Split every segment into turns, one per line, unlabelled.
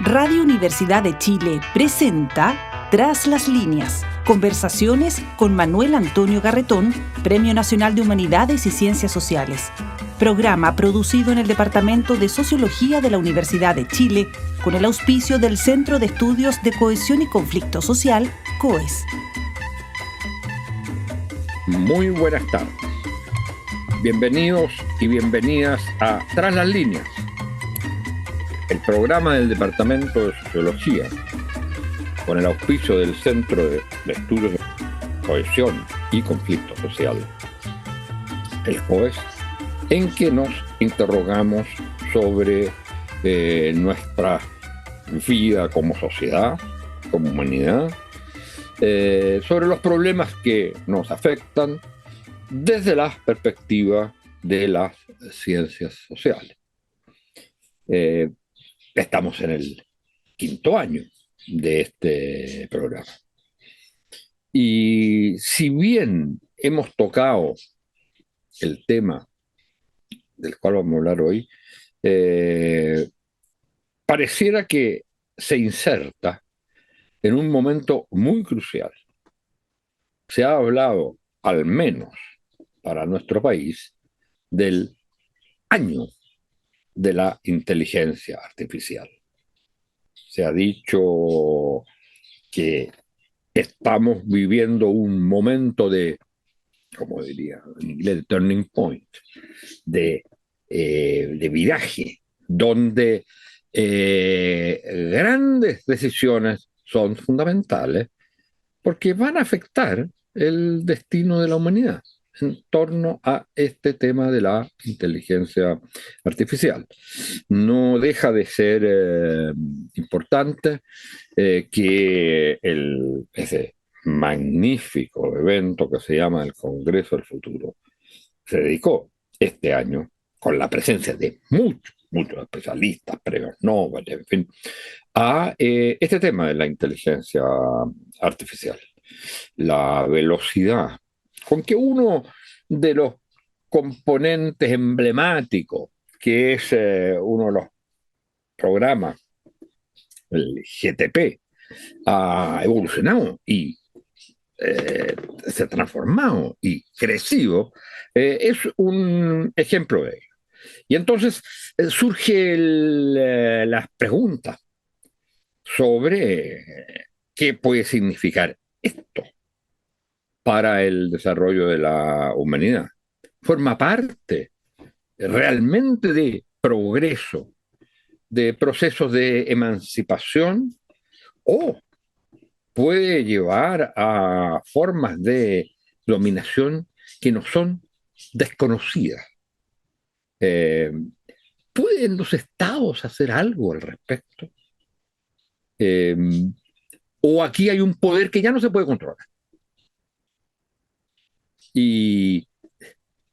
Radio Universidad de Chile presenta Tras las líneas, conversaciones con Manuel Antonio Garretón, Premio Nacional de Humanidades y Ciencias Sociales. Programa producido en el Departamento de Sociología de la Universidad de Chile con el auspicio del Centro de Estudios de Cohesión y Conflicto Social, COES.
Muy buenas tardes. Bienvenidos y bienvenidas a Tras las líneas, el programa del Departamento de Sociología, con el auspicio del Centro de Estudios de Cohesión y Conflicto Social, el COES, en que nos interrogamos sobre nuestra vida como sociedad, como humanidad, sobre los problemas que nos afectan desde la perspectiva de las ciencias sociales. Estamos en el quinto año de este programa. Y si bien hemos tocado el tema del cual vamos a hablar hoy, pareciera que se inserta en un momento muy crucial. Se ha hablado, al menos para nuestro país, del año de la inteligencia artificial. Se ha dicho que estamos viviendo un momento de, como diría en inglés, de turning point, de viraje, donde grandes decisiones son fundamentales porque van a afectar el destino de la humanidad en torno a este tema de la inteligencia artificial. No deja de ser importante que ese magnífico evento que se llama el Congreso del Futuro se dedicó este año, con la presencia de muchos especialistas, premios Nobel, en fin, a este tema de la inteligencia artificial. La velocidad con que uno de los componentes emblemáticos, que es uno de los programas, el GTP, ha evolucionado y se ha transformado y crecido, es un ejemplo de ello. Y entonces surgen las preguntas sobre qué puede significar esto para el desarrollo de la humanidad. Forma parte realmente de progreso, de procesos de emancipación, o puede llevar a formas de dominación que nos son desconocidas. ¿Pueden los estados hacer algo al respecto? ¿O aquí hay un poder que ya no se puede controlar? Y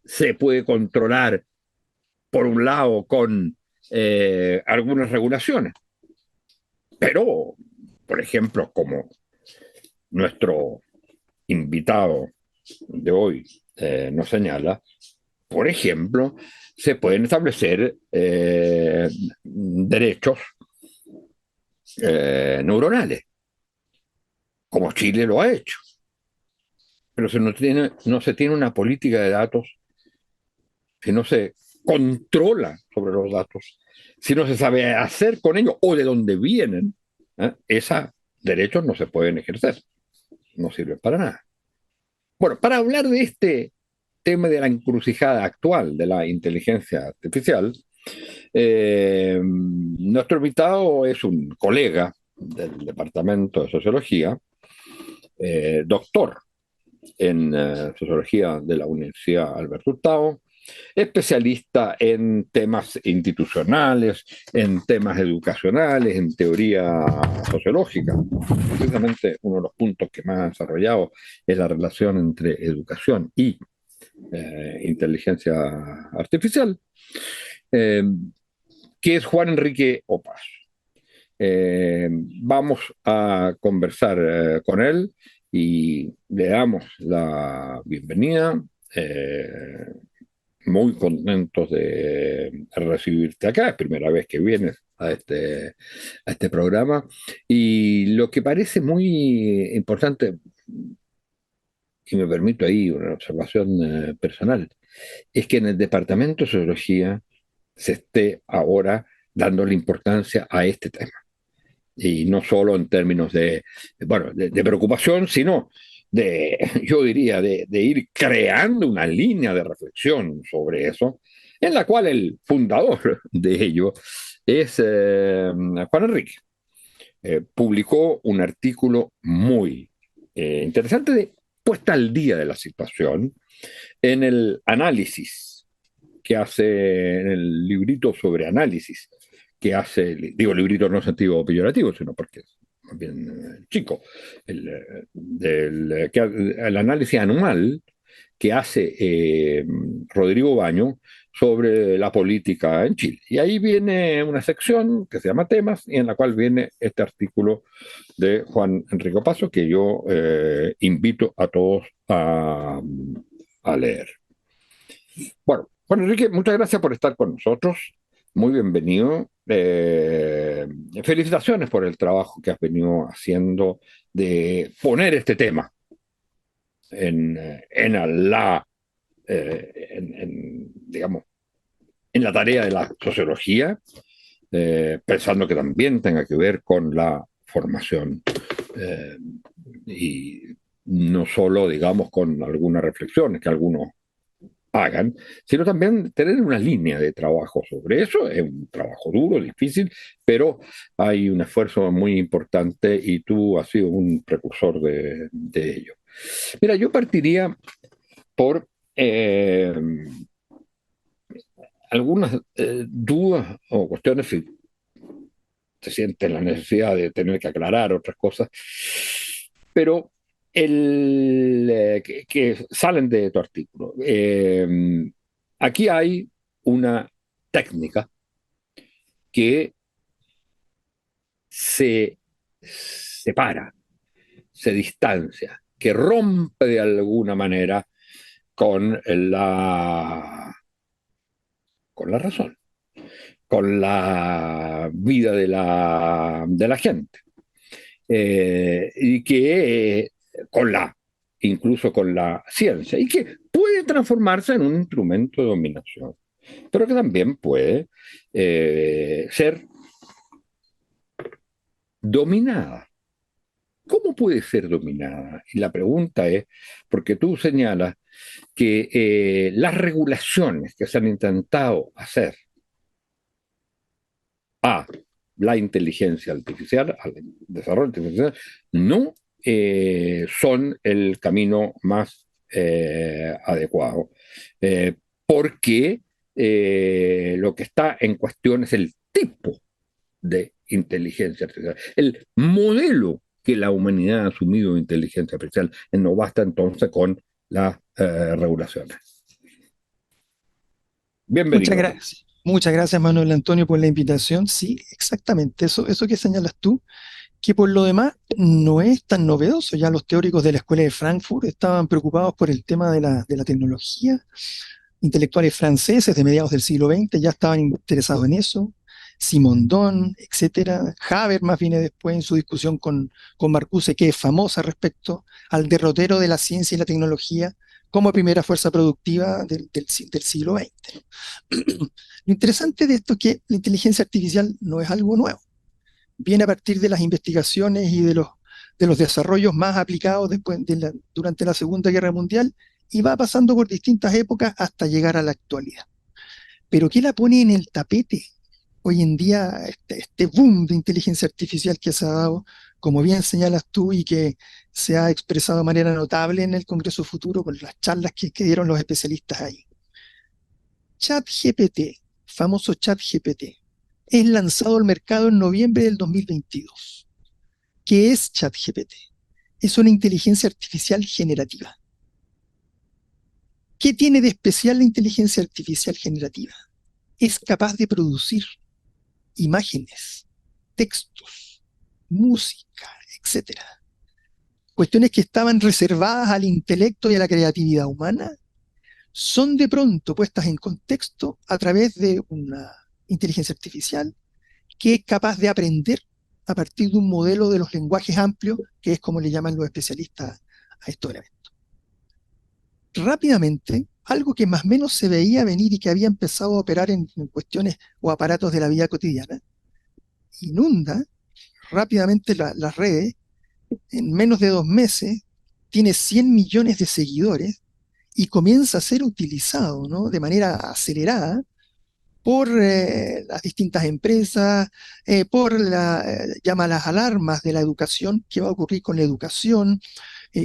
se puede controlar, por un lado, con algunas regulaciones, pero, por ejemplo, como nuestro invitado de hoy nos señala, por ejemplo, se pueden establecer derechos neuronales, como Chile lo ha hecho. Pero si no se tiene una política de datos, si no se controla sobre los datos, si no se sabe hacer con ellos o de dónde vienen, esos derechos no se pueden ejercer, no sirven para nada. Bueno, para hablar de este tema de la encrucijada actual de la inteligencia artificial, nuestro invitado es un colega del Departamento de Sociología, doctor en Sociología de la Universidad Alberto Hurtado, especialista en temas institucionales, en temas educacionales, en teoría sociológica. Precisamente uno de los puntos que más ha desarrollado es la relación entre educación y inteligencia artificial, que es Juan Enrique Opas. Vamos a conversar con él y le damos la bienvenida. Muy contentos de recibirte acá, es primera vez que vienes a este programa. Y lo que parece muy importante, y me permito ahí una observación personal, es que en el Departamento de Sociología se esté ahora dando la importancia a este tema. Y no solo en términos de, bueno, de preocupación, sino de, yo diría, de ir creando una línea de reflexión sobre eso, en la cual el fundador de ello es Juan Enrique. Publicó un artículo muy interesante de puesta al día de la situación en el análisis que hace, en el librito sobre análisis que hace, digo librito no en sentido peyorativo, sino porque es más bien chico, el análisis anual que hace Rodrigo Baño sobre la política en Chile. Y ahí viene una sección que se llama Temas y en la cual viene este artículo de Juan Enrique Paso que yo invito a todos a leer. Bueno, Juan Enrique, muchas gracias por estar con nosotros. Muy bienvenido. Felicitaciones por el trabajo que has venido haciendo de poner este tema en la, digamos, en la tarea de la sociología, pensando que también tenga que ver con la formación y no solo, digamos, con algunas reflexiones que algunos hagan, sino también tener una línea de trabajo sobre eso. Es un trabajo duro, difícil, pero hay un esfuerzo muy importante y tú has sido un precursor de ello. Mira, yo partiría por algunas dudas o cuestiones si te sientes la necesidad de tener que aclarar otras cosas, pero que salen de tu artículo. Aquí hay una técnica que se separa, se distancia, que rompe de alguna manera con con la razón, con la vida de la gente. Y que con incluso con la ciencia, y que puede transformarse en un instrumento de dominación, pero que también puede ser dominada. ¿Cómo puede ser dominada? Y la pregunta es, porque tú señalas que las regulaciones que se han intentado hacer a la inteligencia artificial, al desarrollo artificial, no son el camino más adecuado, porque lo que está en cuestión es el tipo de inteligencia artificial, el modelo que la humanidad ha asumido de inteligencia artificial. No basta entonces con las regulaciones.
Muchas
Bienvenido.
gracias. Muchas gracias, Manuel Antonio, por la invitación. Sí, exactamente. Eso que señalas tú, que por lo demás no es tan novedoso. Ya los teóricos de la Escuela de Frankfurt estaban preocupados por el tema de la tecnología. Intelectuales franceses de mediados del siglo XX ya estaban interesados en eso. Simondon, etcétera. Habermas viene después en su discusión con Marcuse, que es famosa respecto al derrotero de la ciencia y la tecnología como primera fuerza productiva del siglo XX. Lo interesante de esto es que la inteligencia artificial no es algo nuevo. Viene a partir de las investigaciones y de los desarrollos más aplicados durante la Segunda Guerra Mundial y va pasando por distintas épocas hasta llegar a la actualidad. Pero ¿qué la pone en el tapete hoy en día, este boom de inteligencia artificial que se ha dado, como bien señalas tú, y que se ha expresado de manera notable en el Congreso Futuro con las charlas que dieron los especialistas ahí? ChatGPT, famoso ChatGPT, es lanzado al mercado en noviembre del 2022. ¿Qué es ChatGPT? Es una inteligencia artificial generativa. ¿Qué tiene de especial la inteligencia artificial generativa? Es capaz de producir imágenes, textos, música, etc. Cuestiones que estaban reservadas al intelecto y a la creatividad humana son de pronto puestas en contexto a través de una inteligencia artificial que es capaz de aprender a partir de un modelo de los lenguajes amplios, que es como le llaman los especialistas a estos elementos. Rápidamente, algo que más o menos se veía venir y que había empezado a operar en cuestiones o aparatos de la vida cotidiana, inunda rápidamente las redes. En menos de 2 meses tiene 100 millones de seguidores y comienza a ser utilizado, ¿no?, de manera acelerada por las distintas empresas, llama las alarmas de la educación, qué va a ocurrir con la educación,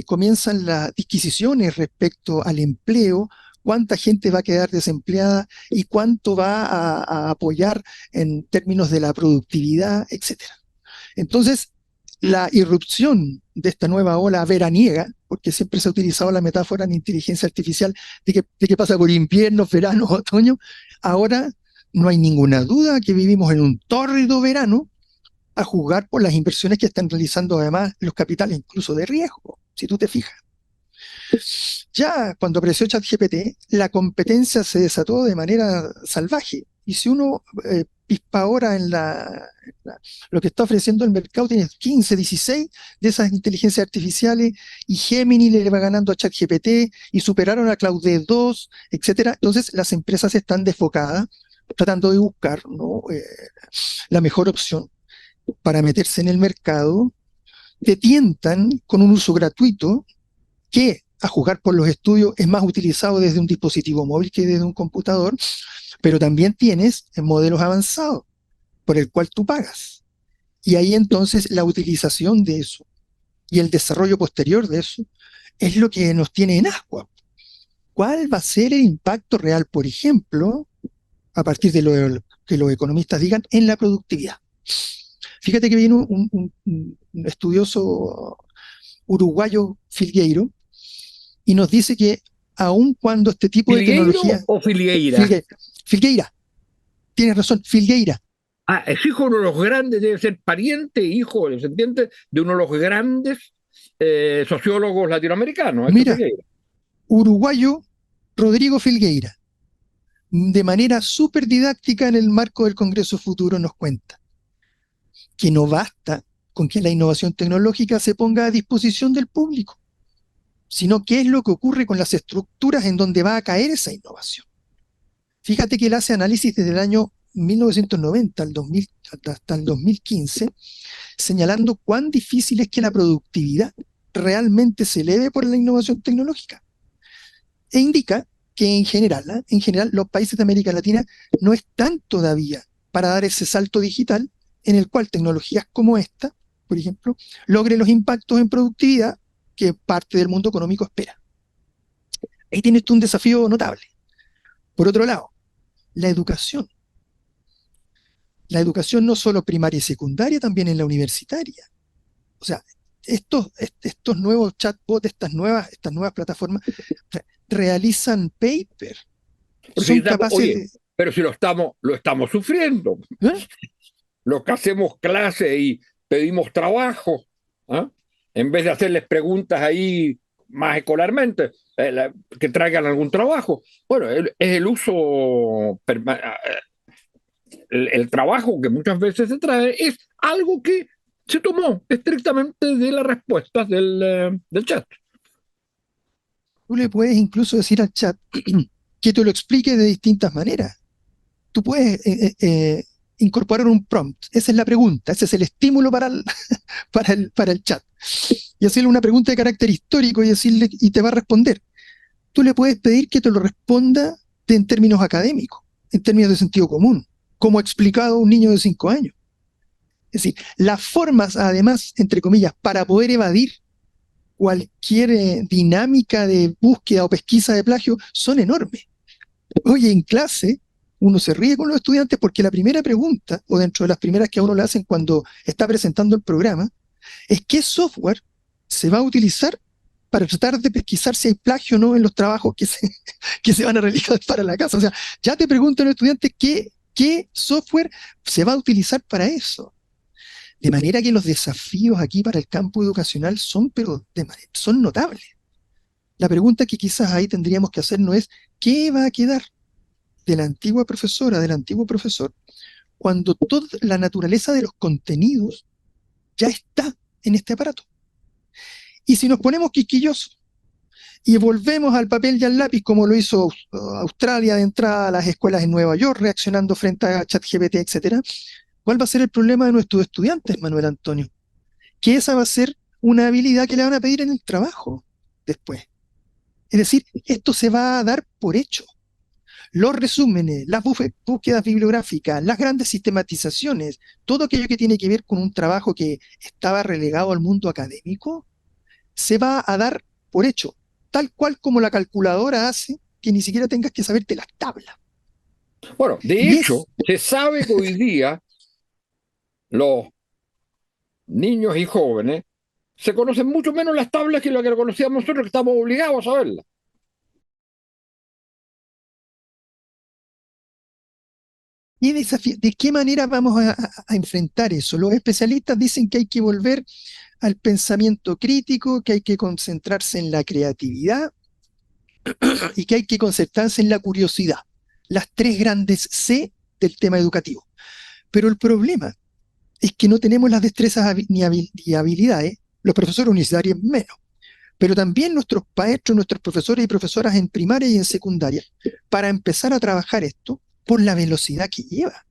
comienzan las disquisiciones respecto al empleo, cuánta gente va a quedar desempleada y cuánto va a apoyar en términos de la productividad, etcétera. Entonces, la irrupción de esta nueva ola veraniega, porque siempre se ha utilizado la metáfora en inteligencia artificial de que pasa por invierno, verano, otoño, ahora no hay ninguna duda que vivimos en un tórrido verano, a juzgar por las inversiones que están realizando además los capitales, incluso de riesgo, si tú te fijas. Ya cuando apareció ChatGPT, la competencia se desató de manera salvaje. Y si uno pispa ahora en lo que está ofreciendo el mercado, tiene 15, 16 de esas inteligencias artificiales, y Gemini le va ganando a ChatGPT, y superaron a Claude 2, etcétera. Entonces las empresas están desfocadas, tratando de buscar, ¿no?, la mejor opción para meterse en el mercado. Te tientan con un uso gratuito que, a juzgar por los estudios, es más utilizado desde un dispositivo móvil que desde un computador, pero también tienes modelos avanzados por el cual tú pagas. Y ahí entonces la utilización de eso y el desarrollo posterior de eso es lo que nos tiene en ascuas. ¿Cuál va a ser el impacto real, por ejemplo, a partir de lo que los economistas digan, en la productividad? Fíjate que viene un estudioso uruguayo, Filgueiro, y nos dice que aun cuando este tipo de tecnología...
¿O Filgueira?
Filgueira, tienes razón, Filgueira.
Ah, es hijo de uno de los grandes, debe ser pariente, hijo, descendiente de uno de los grandes sociólogos latinoamericanos.
Mira, uruguayo Rodrigo Filgueira, de manera súper didáctica en el marco del Congreso Futuro, nos cuenta que no basta con que la innovación tecnológica se ponga a disposición del público, sino qué es lo que ocurre con las estructuras en donde va a caer esa innovación. Fíjate que él hace análisis desde el año 1990 al 2000, hasta el 2015, señalando cuán difícil es que la productividad realmente se eleve por la innovación tecnológica. E indica que en general los países de América Latina no están todavía para dar ese salto digital en el cual tecnologías como esta, por ejemplo, logren los impactos en productividad que parte del mundo económico espera. Ahí tienes tú un desafío notable. Por otro lado, la educación. La educación no solo primaria y secundaria, también en la universitaria. O sea, estos nuevos chatbots, estas nuevas plataformas, realizan paper. Son capaces
pero si lo estamos sufriendo.
¿Eh?
Los que hacemos clases y pedimos trabajo, ¿eh?, en vez de hacerles preguntas ahí más escolarmente, que traigan algún trabajo. Bueno, es el uso, el trabajo que muchas veces se trae es algo que se tomó estrictamente de las respuestas del chat.
Tú le puedes incluso decir al chat que te lo explique de distintas maneras. Tú puedes incorporar un prompt. Esa es la pregunta, ese es el estímulo para el chat. Y hacerle una pregunta de carácter histórico y te va a responder. Tú le puedes pedir que te lo responda en términos académicos, en términos de sentido común, como ha explicado un niño de 5 años. Es decir, las formas, además, entre comillas, para poder evadir cualquier dinámica de búsqueda o pesquisa de plagio son enormes. Oye, en clase uno se ríe con los estudiantes porque la primera pregunta, o dentro de las primeras que a uno le hacen cuando está presentando el programa, es qué software se va a utilizar para tratar de pesquisar si hay plagio o no en los trabajos que se van a realizar para la casa. O sea, ya te preguntan los estudiantes qué software se va a utilizar para eso. De manera que los desafíos aquí para el campo educacional son notables. La pregunta que quizás ahí tendríamos que hacer no es ¿qué va a quedar de la antigua profesora, del antiguo profesor, cuando toda la naturaleza de los contenidos ya está en este aparato. Y si nos ponemos quisquillosos y volvemos al papel y al lápiz, como lo hizo Australia de entrada a las escuelas en Nueva York, reaccionando frente a ChatGPT, etcétera, ¿cuál va a ser el problema de nuestros estudiantes, Manuel Antonio? Que esa va a ser una habilidad que le van a pedir en el trabajo después. Es decir, esto se va a dar por hecho. Los resúmenes, las búsquedas bibliográficas, las grandes sistematizaciones, todo aquello que tiene que ver con un trabajo que estaba relegado al mundo académico, se va a dar por hecho, tal cual como la calculadora hace que ni siquiera tengas que saberte las tablas.
Bueno, de hecho, se sabe que hoy día los niños y jóvenes se conocen mucho menos las tablas que lo que lo conocíamos nosotros, que estamos obligados a saberlas.
¿De qué manera vamos a enfrentar eso? Los especialistas dicen que hay que volver al pensamiento crítico, que hay que concentrarse en la creatividad y que hay que concentrarse en la curiosidad. Las tres grandes C del tema educativo. Pero el problema es que no tenemos las destrezas ni habilidades, los profesores universitarios menos, pero también nuestros maestros, nuestros profesores y profesoras en primaria y en secundaria, para empezar a trabajar esto por la velocidad que lleva.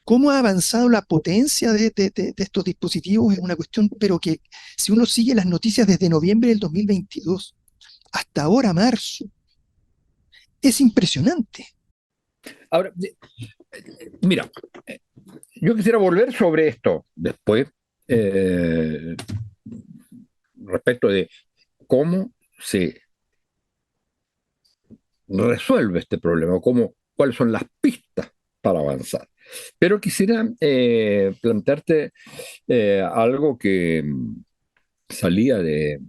¿Cómo ha avanzado la potencia de estos dispositivos? Es una cuestión, pero que si uno sigue las noticias desde noviembre del 2022 hasta ahora, marzo, es impresionante.
Ahora, mira, yo quisiera volver sobre esto después, respecto de cómo se resuelve este problema, cuáles son las pistas para avanzar. Pero quisiera plantearte algo que salía de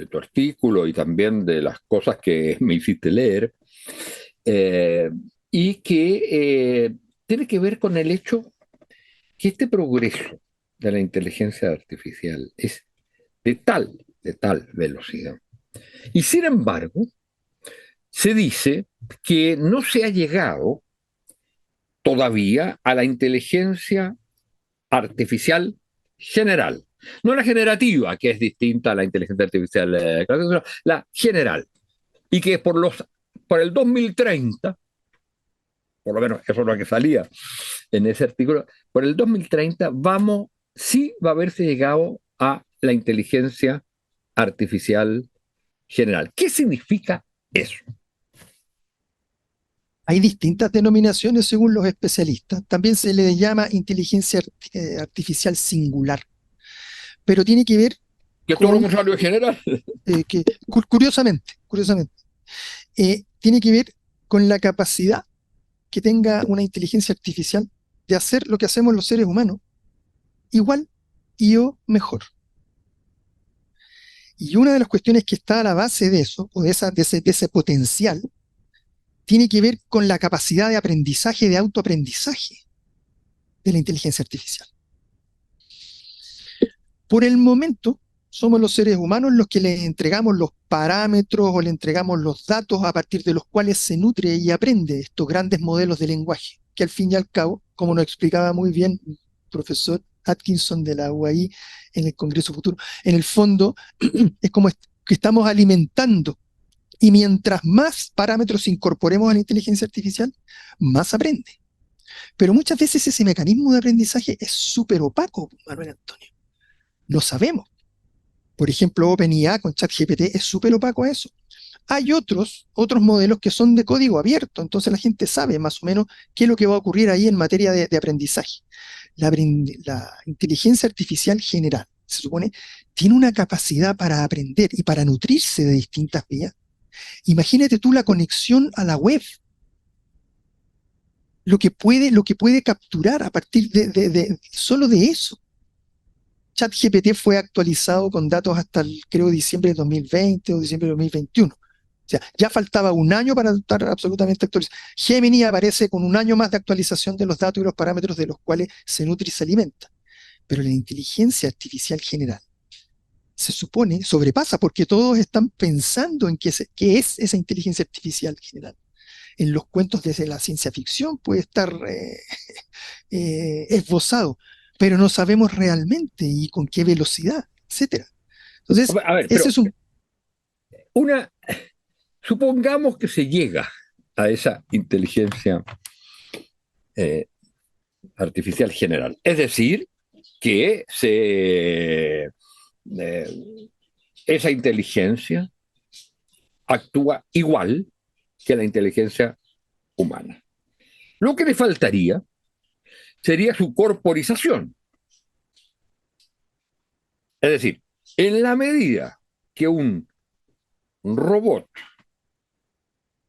tu artículo y también de las cosas que me hiciste leer, y que tiene que ver con el hecho que este progreso de la inteligencia artificial es de tal velocidad. Y sin embargo, se dice que no se ha llegado todavía a la inteligencia artificial general. No la generativa, que es distinta a la inteligencia artificial, la general. Y que por el 2030, por lo menos eso es lo que salía en ese artículo, por el 2030 sí va a haberse llegado a la inteligencia artificial general. ¿Qué significa eso?
Hay distintas denominaciones según los especialistas. También se le llama inteligencia artificial singular. Pero tiene que ver
¿Que es todo lo contrario de general?
Curiosamente, tiene que ver con la capacidad que tenga una inteligencia artificial de hacer lo que hacemos los seres humanos, igual o mejor. Y una de las cuestiones que está a la base de eso, o de ese potencial, tiene que ver con la capacidad de aprendizaje, de autoaprendizaje de la inteligencia artificial. Por el momento, somos los seres humanos los que le entregamos los parámetros o le entregamos los datos a partir de los cuales se nutre y aprende estos grandes modelos de lenguaje, que al fin y al cabo, como nos explicaba muy bien el profesor Atkinson de la UAI en el Congreso Futuro, en el fondo es como que estamos alimentando, y mientras más parámetros incorporemos a la inteligencia artificial, más aprende. Pero muchas veces ese mecanismo de aprendizaje es súper opaco, Manuel Antonio. No sabemos. Por ejemplo, OpenIA con ChatGPT es súper opaco a eso. Hay otros modelos que son de código abierto, entonces la gente sabe más o menos qué es lo que va a ocurrir ahí en materia de aprendizaje. La inteligencia artificial general, se supone, tiene una capacidad para aprender y para nutrirse de distintas vías. Imagínate tú la conexión a la web, lo que puede capturar a partir solo de eso. ChatGPT fue actualizado con datos hasta creo diciembre de 2020 o diciembre de 2021. O sea, ya faltaba un año para estar absolutamente actualizado. Gemini aparece con un año más de actualización de los datos y los parámetros de los cuales se nutre y se alimenta. Pero la inteligencia artificial general se supone sobrepasa, porque todos están pensando en qué es esa inteligencia artificial general. en los cuentos de la ciencia ficción puede estar esbozado, pero no sabemos realmente y con qué velocidad, etcétera. Entonces,
A ver,
ese
pero
es un...
una, supongamos que se llega a esa inteligencia eh, artificial general. Es decir, que esa inteligencia actúa igual que la inteligencia humana. Lo que le faltaría sería su corporización. Es decir, en la medida que un robot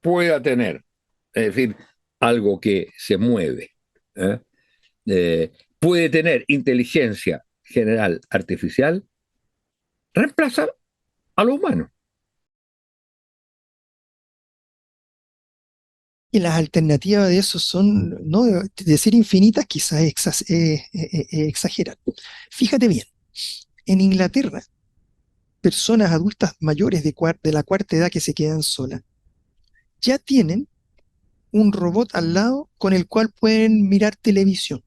pueda tener, es decir, algo que se mueve, ¿eh? Puede tener inteligencia general artificial, reemplaza a lo humano.
Y las alternativas de eso son, no decir infinitas, quizás exagerar. Fíjate bien, en Inglaterra, personas adultas mayores de la cuarta edad que se quedan solas, ya tienen un robot al lado con el cual pueden mirar televisión.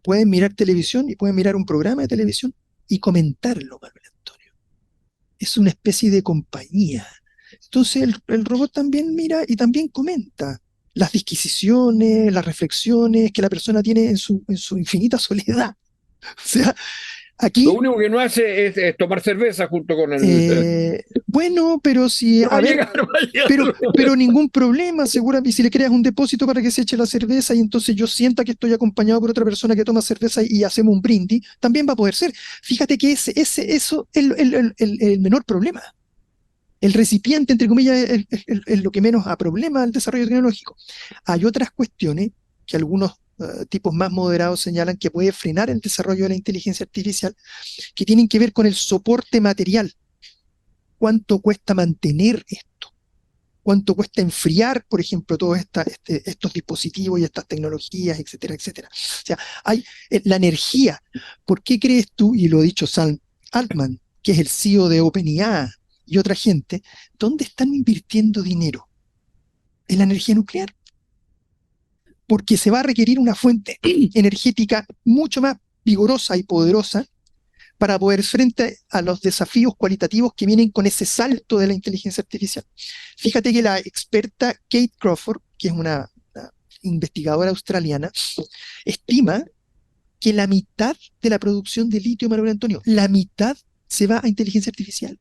Pueden mirar televisión y pueden mirar un programa de televisión y comentarlo, Manuel Antonio. Es una especie de compañía. Entonces el robot también mira y también comenta las disquisiciones, las reflexiones que la persona tiene en su infinita soledad. O sea,
Lo
aquí,
único que no hace es tomar cerveza junto con el...
bueno, pero si,
No va
a
a
ver,
llegar, no va a llegar.
pero ningún problema, seguramente, si le creas un depósito para que se eche la cerveza y entonces yo sienta que estoy acompañado por otra persona que toma cerveza y hacemos un brindis, también va a poder ser. Fíjate que eso es el menor problema. El recipiente, entre comillas, es lo que menos a problema del desarrollo tecnológico. Hay otras cuestiones que algunos tipos más moderados señalan que puede frenar el desarrollo de la inteligencia artificial, que tienen que ver con el soporte material. ¿Cuánto cuesta mantener esto? ¿Cuánto cuesta enfriar, por ejemplo, todos estos dispositivos y estas tecnologías, etcétera, etcétera? O sea, hay la energía. ¿Por qué crees tú, y lo ha dicho Sam Altman, que es el CEO de OpenAI y otra gente, dónde están invirtiendo dinero? En la energía nuclear. Porque se va a requerir una fuente energética mucho más vigorosa y poderosa para poder frente a los desafíos cualitativos que vienen con ese salto de la inteligencia artificial. Fíjate que la experta Kate Crawford, que es una investigadora australiana, estima que la mitad de la producción de litio, Manuel Antonio, la mitad se va a inteligencia artificial.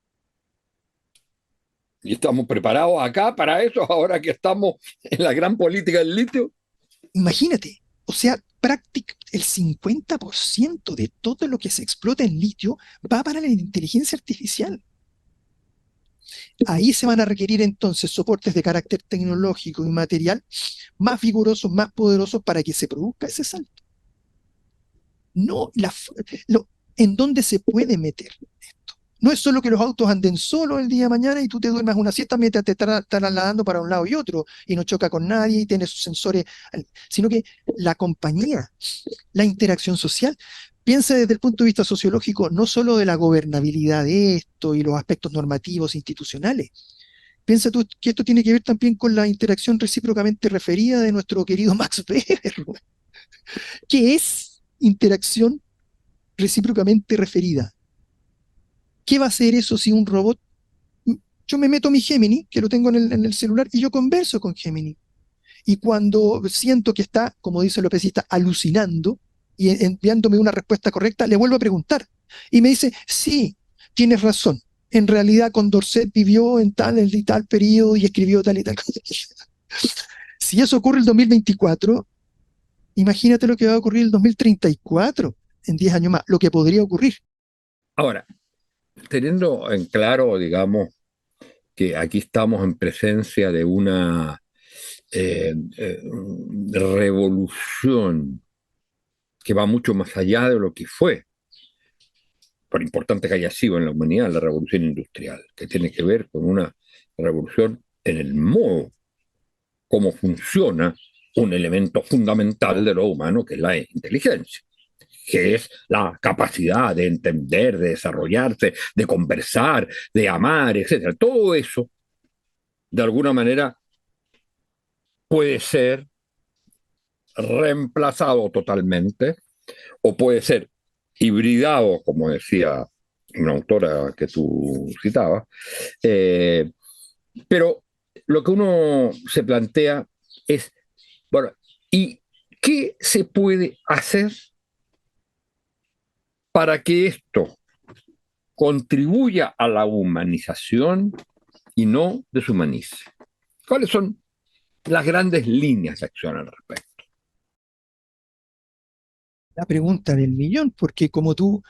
Y estamos preparados acá para eso, ahora que estamos en la gran política del litio.
Imagínate, o sea, el 50% de todo lo que se explota en litio va para la inteligencia artificial. Ahí se van a requerir entonces soportes de carácter tecnológico y material más vigorosos, más poderosos para que se produzca ese salto. No, ¿en dónde se puede meter esto? No es solo que los autos anden solos el día de mañana y tú te duermas una siesta mientras te están trasladando para un lado y otro y no choca con nadie y tiene sus sensores, sino que la compañía, la interacción social, piensa desde el punto de vista sociológico no solo de la gobernabilidad de esto y los aspectos normativos institucionales. Piensa tú que esto tiene que ver también con la interacción recíprocamente referida de nuestro querido Max Weber. ¿Qué es interacción recíprocamente referida? ¿Qué va a hacer eso si un robot? Yo me meto mi Gemini, que lo tengo en el celular, y yo converso con Gemini. Y cuando siento que está, como dice el opecista, alucinando y enviándome una respuesta correcta, le vuelvo a preguntar. Y me dice, sí, tienes razón. En realidad Condorcet vivió en tal y tal periodo y escribió tal y tal cosa. Si eso ocurre el 2024, imagínate lo que va a ocurrir el 2034, en 10 años más, lo que podría ocurrir.
Ahora, teniendo en claro, digamos, que aquí estamos en presencia de una revolución que va mucho más allá de lo que fue, por importante que haya sido en la humanidad, la revolución industrial, que tiene que ver con una revolución en el modo cómo funciona un elemento fundamental de lo humano, que es la inteligencia, que es la capacidad de entender, de desarrollarse, de conversar, de amar, etc. Todo eso, de alguna manera, puede ser reemplazado totalmente o puede ser hibridado, como decía una autora que tú citabas, eh, pero lo que uno se plantea es, bueno, ¿y qué se puede hacer para que esto contribuya a la humanización y no deshumanice? ¿Cuáles son las grandes líneas de acción al respecto?
La pregunta del millón, porque como tú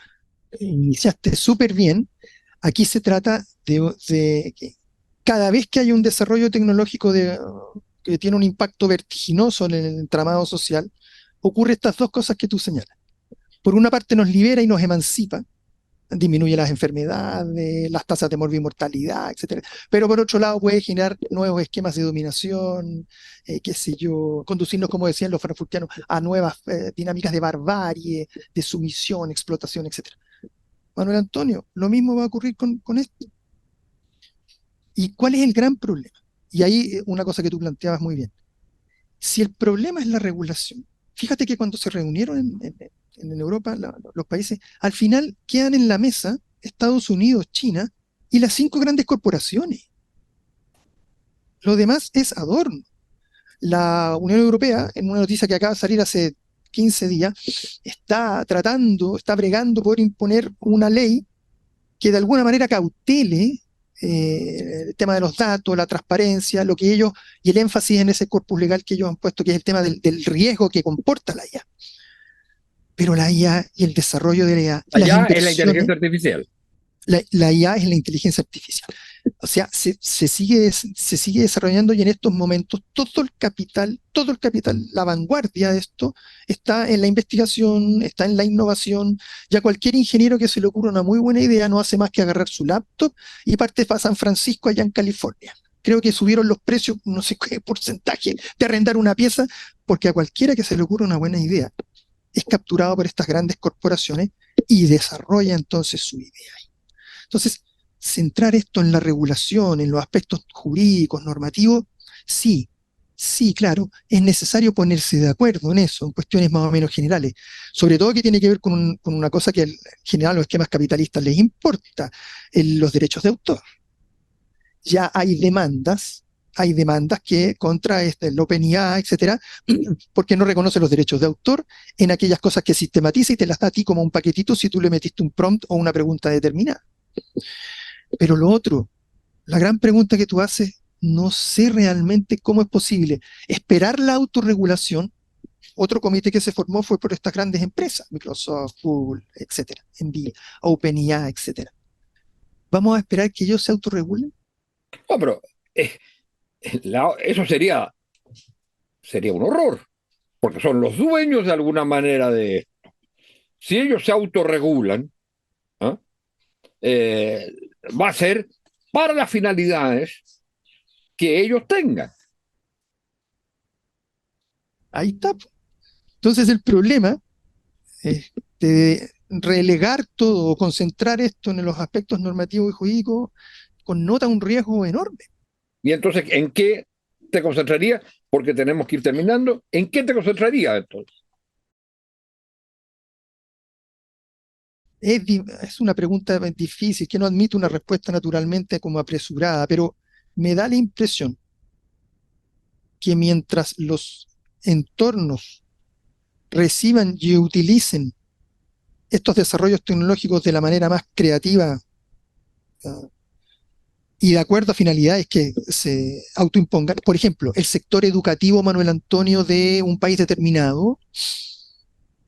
iniciaste súper bien, aquí se trata de que cada vez que hay un desarrollo tecnológico que tiene un impacto vertiginoso en el entramado social, ocurre estas dos cosas que tú señalas. Por una parte nos libera y nos emancipa, disminuye las enfermedades, las tasas de morbimortalidad, etcétera. Pero por otro lado puede generar nuevos esquemas de dominación, qué sé yo, conducirnos, como decían los frankfurtianos, a nuevas dinámicas de barbarie, de sumisión, explotación, etcétera. Manuel Antonio, lo mismo va a ocurrir con esto. ¿Y cuál es el gran problema? Y ahí una cosa que tú planteabas muy bien. Si el problema es la regulación, fíjate que cuando se reunieron en Europa los países, al final quedan en la mesa Estados Unidos, China y las 5 grandes corporaciones. Lo demás es adorno. La Unión Europea, en una noticia que acaba de salir hace 15 días, está bregando por imponer una ley que de alguna manera cautele el tema de los datos, la transparencia, lo que ellos, y el énfasis en ese corpus legal que ellos han puesto, que es el tema del riesgo que comporta la IA. Pero la IA y el desarrollo de la IA, las
Allá es la
inversiones,
inteligencia artificial.
la IA es la inteligencia artificial. O sea, se sigue desarrollando y en estos momentos todo el capital, la vanguardia de esto está en la investigación, está en la innovación. Ya cualquier ingeniero que se le ocurra una muy buena idea no hace más que agarrar su laptop y parte para San Francisco, allá en California. Creo que subieron los precios, no sé qué porcentaje, de arrendar una pieza, porque a cualquiera que se le ocurra una buena idea es capturado por estas grandes corporaciones y desarrolla entonces su idea. Entonces, centrar esto en la regulación, en los aspectos jurídicos, normativos, sí, sí, claro, es necesario ponerse de acuerdo en eso, en cuestiones más o menos generales. Sobre todo que tiene que ver con una cosa que en general a los esquemas capitalistas les importa, los derechos de autor. Ya hay demandas que contra el OpenIA, etcétera, porque no reconoce los derechos de autor en aquellas cosas que sistematiza y te las da a ti como un paquetito si tú le metiste un prompt o una pregunta determinada. Pero lo otro, la gran pregunta que tú haces, no sé realmente cómo es posible esperar la autorregulación. Otro comité que se formó fue por estas grandes empresas, Microsoft, Google, etcétera, Nvidia, OpenAI, etcétera. ¿Vamos a esperar que ellos se autorregulen?
No, pero eso sería un horror, porque son los dueños de alguna manera de esto. Si ellos se autorregulan, ¿ah? eh, va a ser para las finalidades que ellos tengan.
Ahí está. Entonces el problema es de relegar todo o concentrar esto en los aspectos normativos y jurídicos connota un riesgo enorme.
Y entonces, ¿en qué te concentrarías? Porque tenemos que ir terminando. ¿En qué te concentrarías entonces?
Es una pregunta difícil que no admite una respuesta naturalmente como apresurada, pero me da la impresión que mientras los entornos reciban y utilicen estos desarrollos tecnológicos de la manera más creativa y de acuerdo a finalidades que se autoimpongan, por ejemplo, el sector educativo, Manuel Antonio, de un país determinado,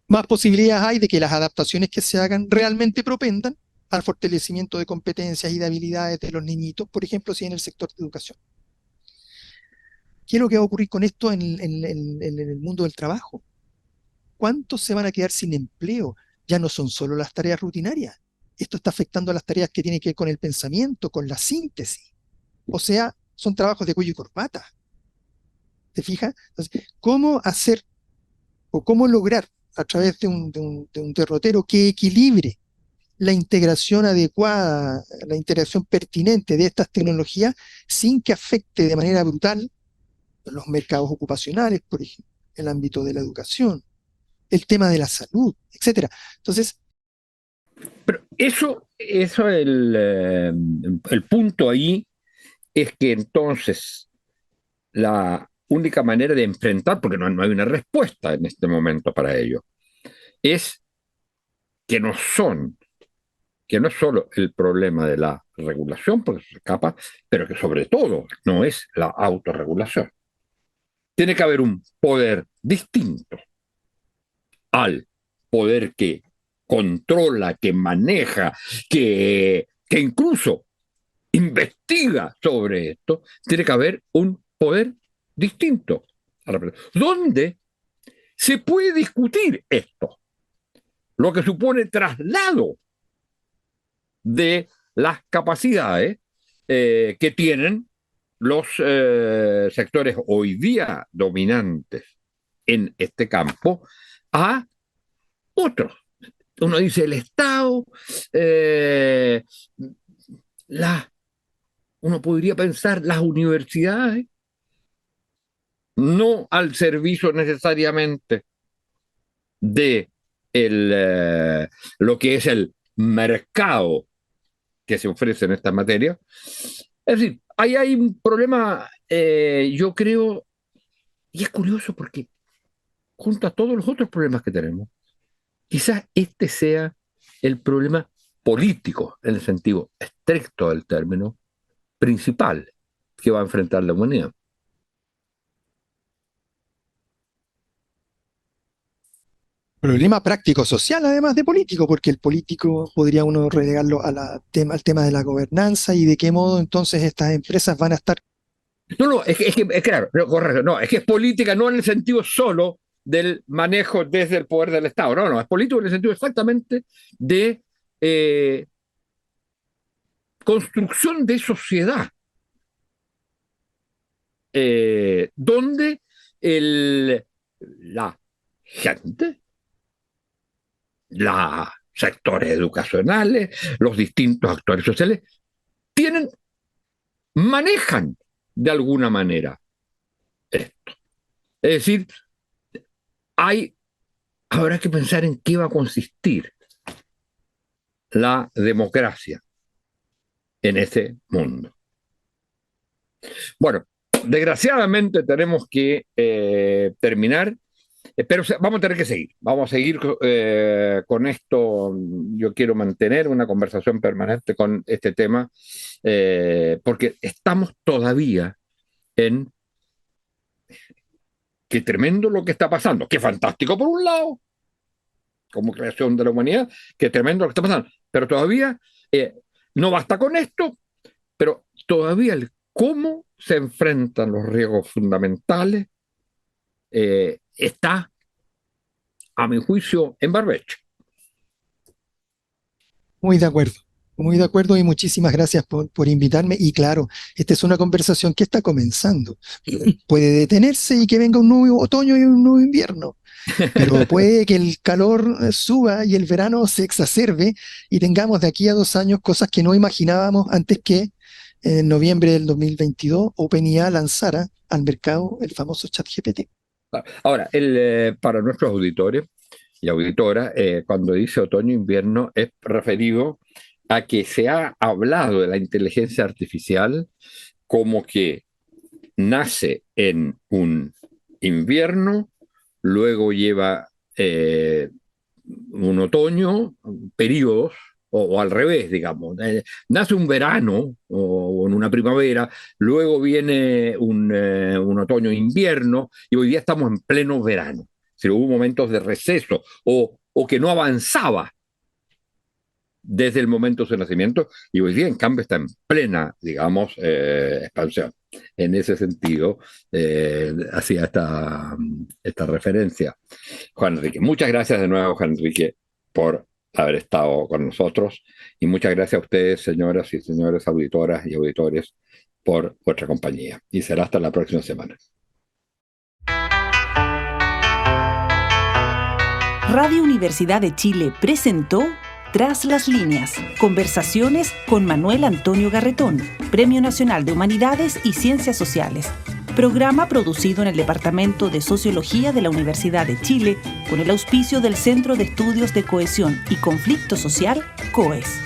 más posibilidades hay de que las adaptaciones que se hagan realmente propendan al fortalecimiento de competencias y de habilidades de los niñitos, por ejemplo, si en el sector de educación. ¿Qué es lo que va a ocurrir con esto en el mundo del trabajo? ¿Cuántos se van a quedar sin empleo? Ya no son solo las tareas rutinarias. Esto está afectando a las tareas que tienen que ver con el pensamiento, con la síntesis. O sea, son trabajos de cuello y corbata. ¿Te fijas? Entonces, ¿cómo hacer o cómo lograr a través de un derrotero que equilibre la integración adecuada, la integración pertinente de estas tecnologías sin que afecte de manera brutal los mercados ocupacionales, por ejemplo, el ámbito de la educación, el tema de la salud, etcétera. Entonces,
Pero el punto ahí es que entonces la única manera de enfrentar, porque no hay una respuesta en este momento para ello, es que no es solo el problema de la regulación, porque se escapa, pero que sobre todo no es la autorregulación. Tiene que haber un poder distinto al poder que controla, que maneja, que incluso investiga sobre esto. Tiene que haber un poder distinto donde se puede discutir esto, lo que supone traslado de las capacidades que tienen los sectores hoy día dominantes en este campo a otros. Uno dice el Estado, uno podría pensar las universidades, no al servicio necesariamente de lo que es el mercado que se ofrece en esta materia. Es decir, ahí hay un problema, yo creo, y es curioso porque junto a todos los otros problemas que tenemos, quizás este sea el problema político, en el sentido estricto del término, principal que va a enfrentar la humanidad.
problema práctico social, además de político, porque el político podría uno relegarlo al tema de la gobernanza y de qué modo entonces estas empresas van a estar.
No, es claro, no, correcto, no, es que es política no en el sentido solo del manejo desde el poder del Estado, no, es político en el sentido exactamente de construcción de sociedad, donde la gente, los sectores educacionales, los distintos actores sociales, manejan de alguna manera esto. Es decir, habrá que pensar en qué va a consistir la democracia en ese mundo. Bueno, desgraciadamente tenemos que terminar, pero vamos a tener que seguir. Vamos a seguir con esto. Yo quiero mantener una conversación permanente con este tema, porque estamos todavía en qué tremendo lo que está pasando, qué fantástico por un lado, como creación de la humanidad, qué tremendo lo que está pasando, pero todavía no basta con esto, pero todavía el cómo se enfrentan los riesgos fundamentales está, a mi juicio, en barbecho.
Muy de acuerdo y muchísimas gracias por invitarme. Y claro, esta es una conversación que está comenzando. Puede detenerse y que venga un nuevo otoño y un nuevo invierno, pero puede que el calor suba y el verano se exacerbe y tengamos de aquí a 2 años cosas que no imaginábamos antes que en noviembre del 2022 OpenIA lanzara al mercado el famoso ChatGPT.
Ahora, para nuestros auditores y auditoras, cuando dice otoño-invierno es referido a que se ha hablado de la inteligencia artificial como que nace en un invierno, luego lleva un otoño, periodos, o al revés, digamos. Nace un verano o en una primavera, luego viene un otoño-invierno y hoy día estamos en pleno verano. Si hubo momentos de receso o que no avanzaba desde el momento de su nacimiento y hoy día en cambio está en plena, digamos, expansión. En ese sentido, hacía esta referencia. Juan Enrique, muchas gracias de nuevo, Juan Enrique, por haber estado con nosotros y muchas gracias a ustedes, señoras y señores auditoras y auditores, por vuestra compañía. Y será hasta la próxima semana.
Radio Universidad de Chile presentó Tras las líneas, conversaciones con Manuel Antonio Garretón, Premio Nacional de Humanidades y Ciencias Sociales. Programa producido en el Departamento de Sociología de la Universidad de Chile con el auspicio del Centro de Estudios de Cohesión y Conflicto Social, COES.